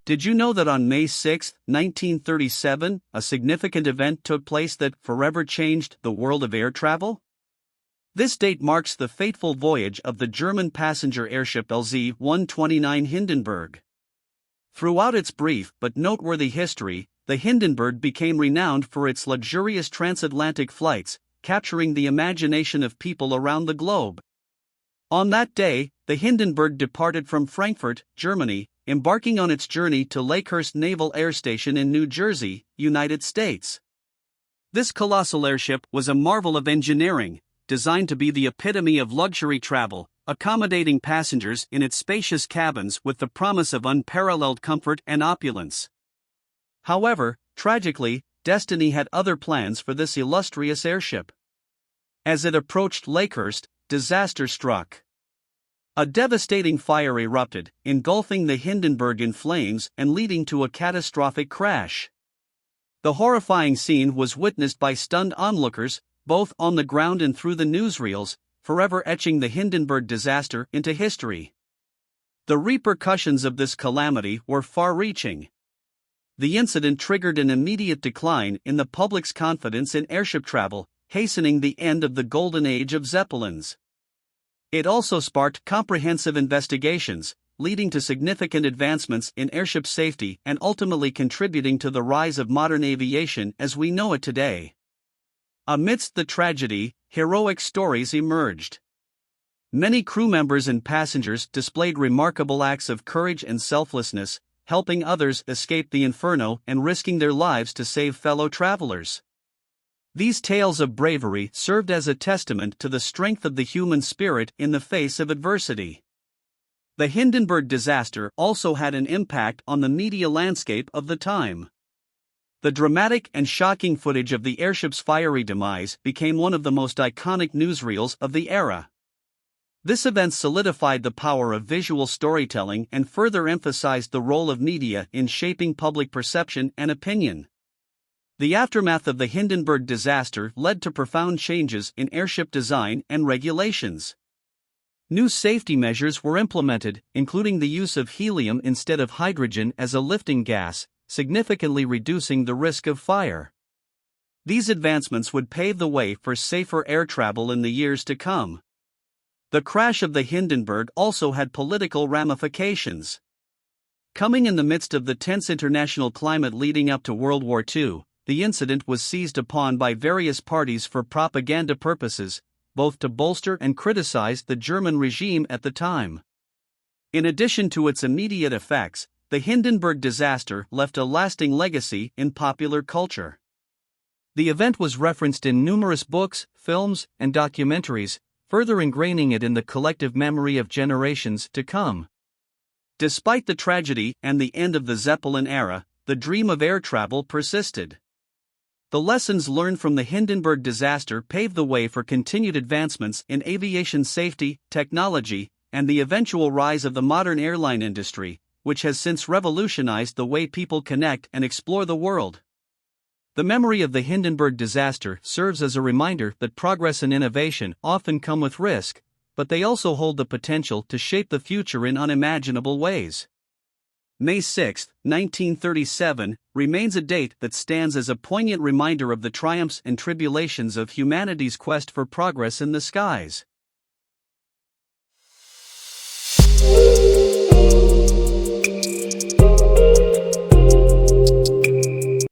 Did you know that on May 6, 1937, a significant event took place that forever changed the world of air travel? This date marks the fateful voyage of the German passenger airship LZ-129 Hindenburg. Throughout its brief but noteworthy history, the Hindenburg became renowned for its luxurious transatlantic flights, capturing the imagination of people around the globe. On that day, the Hindenburg departed from Frankfurt, Germany, embarking on its journey to Lakehurst Naval Air Station in New Jersey, United States. This colossal airship was a marvel of engineering, designed to be the epitome of luxury travel, accommodating passengers in its spacious cabins with the promise of unparalleled comfort and opulence. However, tragically, destiny had other plans for this illustrious airship. As it approached Lakehurst, disaster struck. A devastating fire erupted, engulfing the Hindenburg in flames and leading to a catastrophic crash. The horrifying scene was witnessed by stunned onlookers, both on the ground and through the newsreels, forever etching the Hindenburg disaster into history. The repercussions of this calamity were far-reaching. The incident triggered an immediate decline in the public's confidence in airship travel, hastening the end of the golden age of Zeppelins. It also sparked comprehensive investigations, leading to significant advancements in airship safety and ultimately contributing to the rise of modern aviation as we know it today. Amidst the tragedy, heroic stories emerged. Many crew members and passengers displayed remarkable acts of courage and selflessness, helping others escape the inferno and risking their lives to save fellow travelers. These tales of bravery served as a testament to the strength of the human spirit in the face of adversity. The Hindenburg disaster also had an impact on the media landscape of the time. The dramatic and shocking footage of the airship's fiery demise became one of the most iconic newsreels of the era. This event solidified the power of visual storytelling and further emphasized the role of media in shaping public perception and opinion. The aftermath of the Hindenburg disaster led to profound changes in airship design and regulations. New safety measures were implemented, including the use of helium instead of hydrogen as a lifting gas, significantly reducing the risk of fire. These advancements would pave the way for safer air travel in the years to come. The crash of the Hindenburg also had political ramifications. Coming in the midst of the tense international climate leading up to World War II, the incident was seized upon by various parties for propaganda purposes, both to bolster and criticize the German regime at the time. In addition to its immediate effects, the Hindenburg disaster left a lasting legacy in popular culture. The event was referenced in numerous books, films, and documentaries, further ingraining it in the collective memory of generations to come. Despite the tragedy and the end of the Zeppelin era, the dream of air travel persisted. The lessons learned from the Hindenburg disaster paved the way for continued advancements in aviation safety, technology, and the eventual rise of the modern airline industry, which has since revolutionized the way people connect and explore the world. The memory of the Hindenburg disaster serves as a reminder that progress and innovation often come with risk, but they also hold the potential to shape the future in unimaginable ways. May 6, 1937, remains a date that stands as a poignant reminder of the triumphs and tribulations of humanity's quest for progress in the skies.